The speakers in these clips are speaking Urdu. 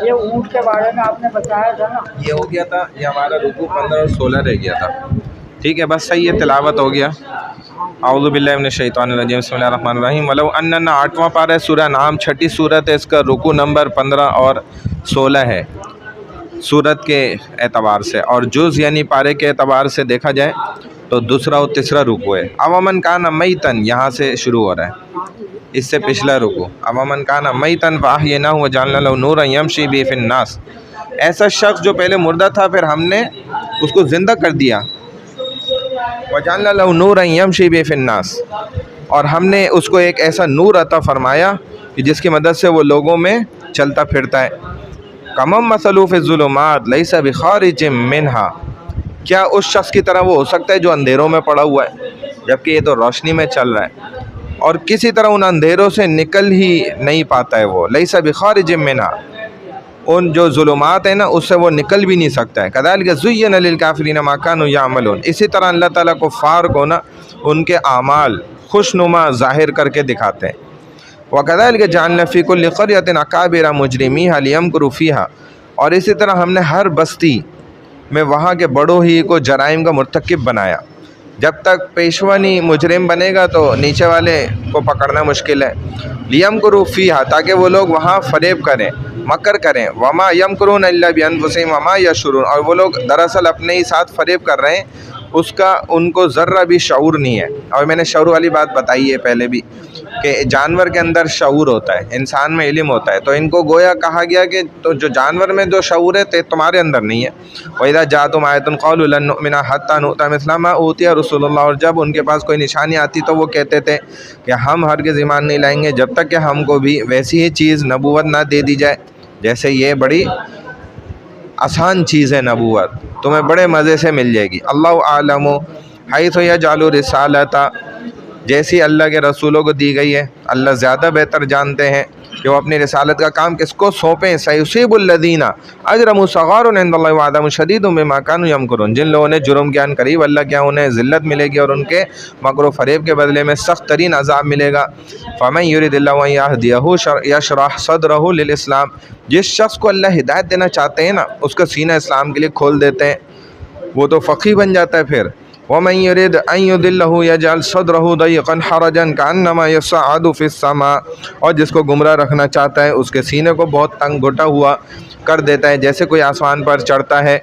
یہ اونٹ کے بارے میں آپ نے بتایا تھا نا، یہ ہو گیا تھا، یہ ہمارا رکوع 15 اور 16 رہ گیا تھا. ٹھیک ہے، بس صحیح ہے، تلاوت ہو گیا. اعوذ باللہ من الشیطان الرجیم، بسم اللہ الرحمن الرحیم. ولو اننا 8واں پارہ ہے سورہ انعام، چھٹی صورت ہے، اس کا رکوع نمبر 15 اور 16 ہے صورت کے اعتبار سے، اور جز یعنی پارے کے اعتبار سے دیکھا جائے تو دوسرا اور تیسرا رکوع ہے. اومن کان میتن یہاں سے شروع ہو رہا ہے، اس سے پچھلا رکوع. اومن کان میتن فاحییناہ وجعلنا لہ نورا یمشی بہ فی الناس. ایسا شخص جو پہلے مردہ تھا پھر ہم نے اس کو زندہ کر دیا. وجعلنا لہ نورا یمشی بہ فی الناس، اور ہم نے اس کو ایک ایسا نور عطا فرمایا کہ جس کی مدد سے وہ لوگوں میں چلتا پھرتا ہے. کمم مثلہ فی الظلمات لیس بخارج منہا. کیا اس شخص کی طرح وہ ہو سکتا ہے جو اندھیروں میں پڑا ہوا ہے جبکہ یہ تو روشنی میں چل رہا ہے، اور کسی طرح ان اندھیروں سے نکل ہی نہیں پاتا ہے وہ. لیس بخارج منہا، ان جو ظلمات ہیں نا اس سے وہ نکل بھی نہیں سکتا ہے. کذالک زین للکافرین ما کانوا یعملون. اسی طرح اللہ تعالیٰ کفار کو نا ان کے اعمال خوشنما ظاہر کر کے دکھاتے ہیں. وَكَذَلِكَ جَعَلْنَا فِي كُلِّ قَرْيَةٍ أَكَابِرَ مُجْرِمِيهَا لِيَمْكُرُوا فِيهَا. اور اسی طرح ہم نے ہر بستی میں وہاں کے بڑوں ہی کو جرائم کا مرتکب بنایا. جب تک پیشوا نہیں مجرم بنے گا تو نیچے والے کو پکڑنا مشکل ہے. لِيَمْكُرُوا فِيهَا، تاکہ وہ لوگ وہاں فریب کریں، مکر کریں. وَمَا يَمْكُرُونَ إِلَّا بِأَنفُسِهِمْ وَمَا يَشْعُرُونَ. اور وہ لوگ دراصل اپنے ہی ساتھ فریب کر رہے ہیں، اس کا ان کو ذرہ بھی شعور نہیں ہے. اور میں نے شعور والی بات بتائی ہے پہلے بھی کہ جانور کے اندر شعور ہوتا ہے، انسان میں علم ہوتا ہے. تو ان کو گویا کہا گیا کہ تو جو جانور میں جو شعور ہے تمہارے اندر نہیں ہے. وَإِذَا جَاءَتْهُمْ آیَةٌ قَالُوا لَن نُؤْمِنَ حَتَّىٰ نُؤْتَىٰ مِثْلَ مَا أُوتِیَ رُسُلُ اللَّهِ. اور جب ان کے پاس کوئی نشانی آتی تو وہ کہتے تھے کہ ہم ہرگز ایمان نہیں لائیں گے جب تک کہ ہم کو بھی ویسی ہی چیز نبوت نہ دے دی جائے جیسے یہ بڑی آسان چیز ہے نبوت، تمہیں بڑے مزے سے مل جائے گی. اللہ اعلم حیث یجعل رسالۃ. جیسی اللہ کے رسولوں کو دی گئی ہے اللہ زیادہ بہتر جانتے ہیں کہ وہ اپنی رسالت کا کام کس کو سونپیں. سیصیب الذین اجرموا صغار عند اللہ وعذاب شدید بما کانوا یمکرون. جن لوگوں نے جرم کیا قریب اللہ کیا انہیں ذلت ملے گی اور ان کے مکر و فریب کے بدلے میں سخت ترین عذاب ملے گا. فمن یرید اللہ ان یہدیہ یشرح صدرہ للاسلام. جس شخص کو اللہ ہدایت دینا چاہتے ہیں نا اس کا سینہ اسلام کے لیے کھول دیتے ہیں، وہ تو فقیہ بن جاتا ہے. پھر وَمَن يُرِدْ أَن يُضِلَّهُ يَجْعَلْ صَدْرَهُ ضَيِّقًا حَرَجًا كَأَنَّمَا يَصَّعَّدُ فِي السَّمَاءِ. اور جس کو گمراہ رکھنا چاہتا ہے اس کے سینے کو بہت تنگ گھٹا ہوا کر دیتا ہے جیسے کوئی آسمان پر چڑھتا ہے.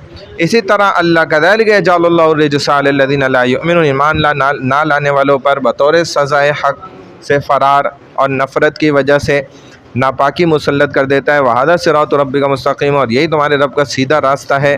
اسی طرح اللہ كَذَلِكَ يَجْعَلُ اللَّهُ الرِّجْسَ عَلَى الَّذِينَ لَا يُؤْمِنُونَ. ایمان نہ لانے والوں پر بطور سزائے حق سے فرار اور نفرت کی وجہ سے ناپاکی مسلط کر دیتا ہے. وَهَذَا صِرَاطُ رَبِّكَ مُسْتَقِيمٌ. اور یہی تمہارے رب کا سیدھا راستہ ہے.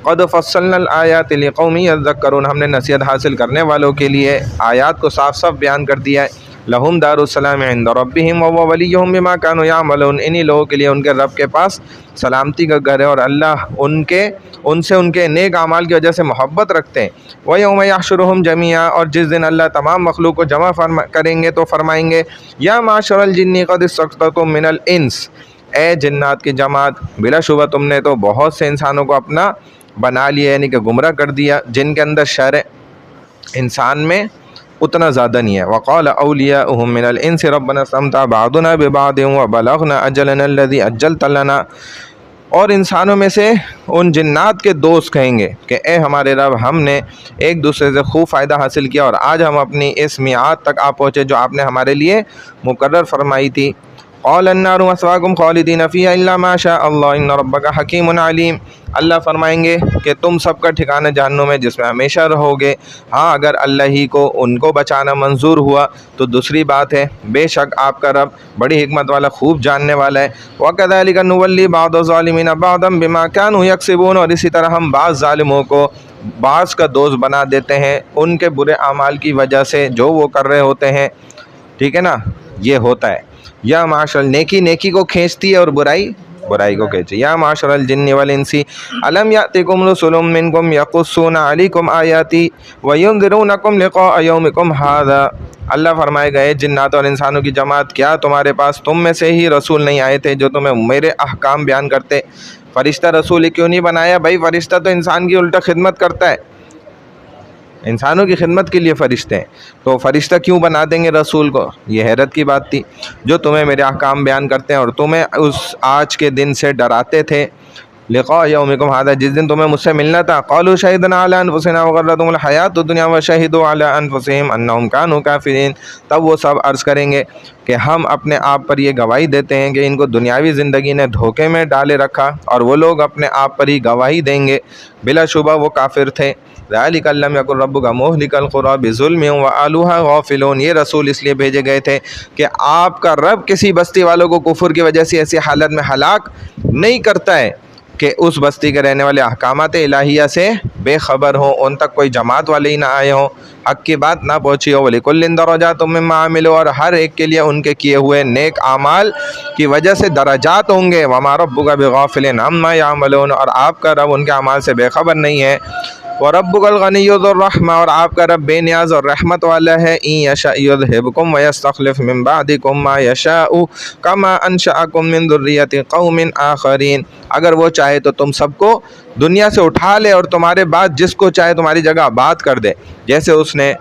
قد فصلنا الآیات لقوم یذکرون. ہم نے نصیحت حاصل کرنے والوں کے لیے آیات کو صاف صاف بیان کر دیا ہے. لہم دار السلام عند ربہم وهو ولیہم بما کانوا یعملون. انہی لوگوں کے لیے ان کے رب کے پاس سلامتی کا گھر ہے اور اللہ ان سے ان کے نیک اعمال کی وجہ سے محبت رکھتے ہیں. وَيَوْمَ يَحْشُرُهُمْ جَمِيعًا. اور جس دن اللہ تمام مخلوق کو جمع کریں گے تو فرمائیں گے یا معشر الجن قد استكثرتم من الانس. اے جنات کی جماعت، بلا شبہ تم نے تو بہت سے انسانوں کو اپنا بنا لیا، یعنی کہ گمراہ کر دیا. جن کے اندر شر انسان میں اتنا زیادہ نہیں ہے. وقال اولیاؤہم من الانس ربنا استمتع بعضنا ببعض وبلغنا اجلنا الذی اجلت لنا. اور انسانوں میں سے ان جنات کے دوست کہیں گے کہ اے ہمارے رب، ہم نے ایک دوسرے سے خوب فائدہ حاصل کیا اور آج ہم اپنی اس میعاد تک آ پہنچے جو آپ نے ہمارے لیے مقرر فرمائی تھی. قال النار مثواکم خالدین فیہا الا ما شاء اللہ ان ربک حکیم علیم. اللہ فرمائیں گے کہ تم سب کا ٹھکانہ جہنم ہے جس میں ہمیشہ رہو گے، ہاں اگر اللہ ہی کو ان کو بچانا منظور ہوا تو دوسری بات ہے. بے شک آپ کا رب بڑی حکمت والا خوب جاننے والا ہے. وَكَذَلِكَ نُوَلِّي بَعْضَ الظَّالِمِينَ بَعْضًا بِمَا كَانُوا يَكْسِبُونَ. اور اسی طرح ہم بعض ظالموں کو بعض کا دوست بنا دیتے ہیں ان کے برے اعمال کی وجہ سے جو وہ کر رہے ہوتے ہیں. ٹھیک ہے نا، یہ ہوتا ہے. یا معاشر نیکی کو کھینچتی ہے اور برائی کو کھینچتی. یا معاشر الجن والانس الم یاتکم رسل منکم یقصون علیکم آیاتی وینذرونکم لقاء یومکم ھذا. اللہ فرمائے گا اے جنات اور انسانوں کی جماعت، کیا تمہارے پاس تم میں سے ہی رسول نہیں آئے تھے جو تمہیں میرے احکام بیان کرتے؟ فرشتہ رسول کیوں نہیں بنایا؟ بھائی فرشتہ تو انسان کی الٹا خدمت کرتا ہے. انسانوں کی خدمت کے لیے فرشتے ہیں، تو فرشتہ کیوں بنا دیں گے رسول کو؟ یہ حیرت کی بات تھی. جو تمہیں میرے احکام بیان کرتے ہیں اور تمہیں اس آج کے دن سے ڈراتے تھے، لقاء یومکم ھذا، جس دن تمہیں مجھ سے ملنا تھا. قالوا شہدنا علی انفسنا وغرتہم الحیاۃ الدنیا وشہدوا علی انفسہم انہم کانوا کافرین. تب وہ سب عرض کریں گے کہ ہم اپنے آپ پر یہ گواہی دیتے ہیں کہ ان کو دنیاوی زندگی نے دھوکے میں ڈالے رکھا، اور وہ لوگ اپنے آپ پر ہی گواہی دیں گے بلا شبہ وہ کافر تھے. ذالک لم یکن ربک مہلک القری بظلم واہلھا غافلون. یہ رسول اس لیے بھیجے گئے تھے کہ آپ کا رب کسی بستی والوں کو کفر کی وجہ سے ایسی حالت میں ہلاک نہیں کرتا ہے کہ اس بستی کے رہنے والے احکامات الہیہ سے بے خبر ہوں، ان تک کوئی جماعت والے ہی نہ آئے ہوں، حق کی بات نہ پہنچی ہو. وَلِكُلٍّ دَرَجَاتٌ مِّمَّا عَمِلُوا، اور ہر ایک کے لیے ان کے کیے ہوئے نیک اعمال کی وجہ سے درجات ہوں گے. وَمَا رَبُّكَ بِغَافِلٍ عَمَّا يَعْمَلُونَ، اور آپ کا رب ان کے اعمال سے بے خبر نہیں ہے. وَرَبُّكَ الْغَنِيُّ ذُو الرَّحْمَةِ، اور آپ کا رب بے نیاز اور رحمت والا ہے. إِن يَشَأْ يُذْهِبْكُمْ وَيَسْتَخْلِفْ مِن بَعْدِكُم مَّا يَشَاءُ كَمَا أَنشَأَكُم مِّن ذُرِّيَّةِ قَوْمٍ آخَرِينَ. اگر وہ چاہے تو تم سب کو دنیا سے اٹھا لے اور تمہارے بعد جس کو چاہے تمہاری جگہ آباد کر دے، جیسے اس نے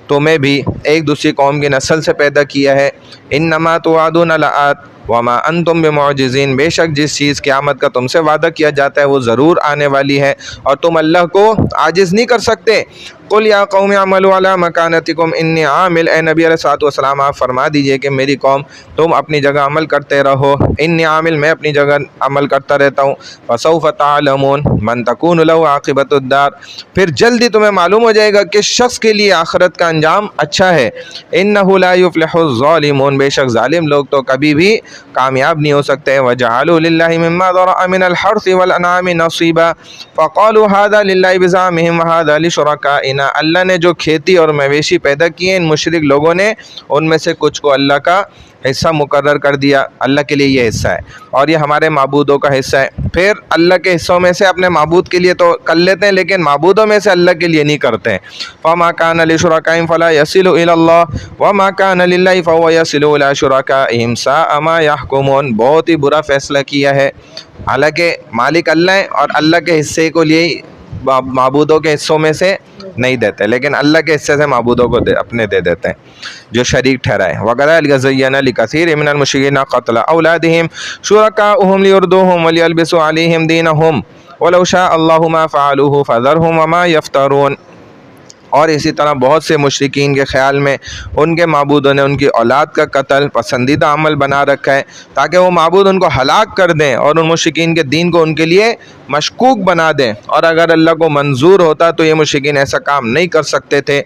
تمہیں بھی ایک دوسری قوم کی نسل سے پیدا کیا ہے. انما توعدون لآت وما انتم بمعجزین، بے شک جس چیز قیامت کا تم سے وعدہ کیا جاتا ہے وہ ضرور آنے والی ہے اور تم اللہ کو عاجز نہیں کر سکتے. قل یا قوم اعملوا علی مکانتکم انی عامل، اے نبی علیہ الصلوۃ والسلام آپ فرما دیجئے کہ میری قوم تم اپنی جگہ عمل کرتے رہو، انی عامل میں اپنی جگہ عمل کرتا رہتا ہوں. فسوف تعلمون من تکون له عاقبۃ الدار، پھر جلدی تمہیں معلوم ہو جائے گا کہ شخص کے لیے آخرت کا انجام اچھا ہے. انہ لا یفلح الظالمون، بے شک ظالم لوگ تو کبھی بھی کامیاب نہیں ہو سکتے. وجعلوا للہ مما ذرأ من الحرث والانعام نصیبا فقالوا هذا للہ بزعمهم وهذا لشرکائنا، اللہ نے جو کھیتی اور مویشی پیدا کیے ان مشرک لوگوں نے ان میں سے کچھ کو اللہ کا حصہ مقرر کر دیا، اللہ کے لیے یہ حصہ ہے اور یہ ہمارے معبودوں کا حصہ ہے. پھر اللہ کے حصوں میں سے اپنے معبود کے لیے تو کر لیتے ہیں لیکن معبودوں میں سے اللہ کے لیے نہیں کرتے ہیں. فما كان لشركائهم فلا يصل الى الله وما كان لله فهو يصل الى شركائهم ساء ما يحكمون. بہت ہی برا فیصلہ کیا ہے، حالانکہ مالک اللہ ہے اور اللہ کے حصے کو لیے معبودوں کے حصوں میں سے نہیں دیتے لیکن اللہ کے حصے سے معبودوں کو اپنے دے دیتے ہیں جو شریک ٹھہرائے. وَكَذَلِكَ زَيَّنَ لِكَثِيرٍ مِّنَ الْمُشْرِكِينَ قَتْلَ أَوْلَادِهِمْ شُرَكَاؤُهُمْ لِيُرْدُوهُمْ وَلِيَلْبِسُوا عَلَيْهِمْ دِينَهُمْ وَلَوْ شَاءَ اللَّهُ مَا فَعَلُوهُ فَذَرْهُمْ وَمَا يَفْتَرُونَ. اور اسی طرح بہت سے مشرکین کے خیال میں ان کے معبودوں نے ان کی اولاد کا قتل پسندیدہ عمل بنا رکھا ہے تاکہ وہ معبود ان کو ہلاک کر دیں اور ان مشرکین کے دین کو ان کے لیے مشکوک بنا دیں. اور اگر اللہ کو منظور ہوتا تو یہ مشرکین ایسا کام نہیں کر سکتے تھے،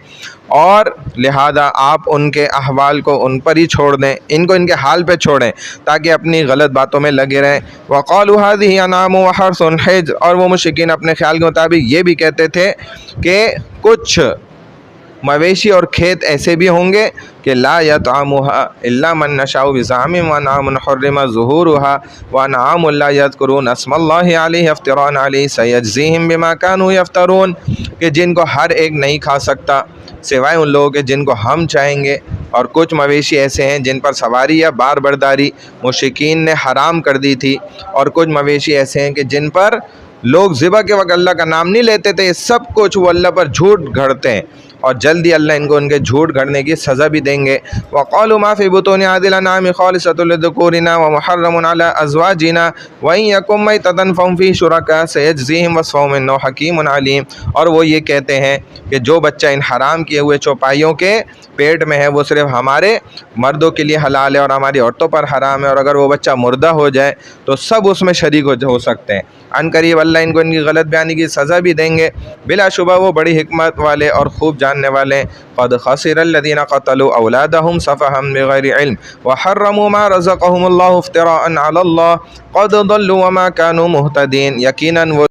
اور لہذا آپ ان کے احوال کو ان پر ہی چھوڑ دیں، ان کو ان کے حال پہ چھوڑیں تاکہ اپنی غلط باتوں میں لگے رہیں. وقالوا هذه انعام وحرث حجر، اور وہ مشرکین اپنے خیال کے مطابق یہ بھی کہتے تھے کہ کچھ مویشی اور کھیت ایسے بھی ہوں گے کہ لا یطعمها الا من نشاء بزعمهم وانعام حرم ظهورها وانعام لا یذکرون اسم اللہ علیہ افتراء علیہ سیجزیہم بما كانوا یفترون، کہ جن کو ہر ایک نہیں کھا سکتا سوائے ان لوگوں کے جن کو ہم چاہیں گے. اور کچھ مویشی ایسے ہیں جن پر سواری یا بار برداری مشرکین نے حرام کر دی تھی، اور کچھ مویشی ایسے ہیں کہ جن پر لوگ ذبح کے وقت اللہ کا نام نہیں لیتے تھے. سب کچھ وہ اللہ پر جھوٹ گھڑتے ہیں اور جلدی اللہ ان کو ان کے جھوٹ گھڑنے کی سزا بھی دیں گے. وقالوا ما في بطون هذه الانعام خالصة لذكورنا ومحرم على ازواجنا وان يكن ميتة فهم فيه شركاء سيجزيهم وصفهم انه حكيم عليم. اور وہ یہ کہتے ہیں کہ جو بچہ ان حرام کیے ہوئے چوپائیوں کے پیٹ میں ہے وہ صرف ہمارے مردوں کے لیے حلال ہے اور ہماری عورتوں پر حرام ہے، اور اگر وہ بچہ مردہ ہو جائے تو سب اس میں شریک ہو سکتے ہیں. ان قریب اللہ ان کو ان کی غلط بیانی کی سزا بھی دیں گے، بلا شبہ وہ بڑی حکمت والے اور خوب جاننے والے. قد خسر الذين قتلوا اولادهم سفها بغير علم وحرموا ما رزقهم الله افتراء على الله قد ضلوا وما كانوا مهتدين. یقیناً وہ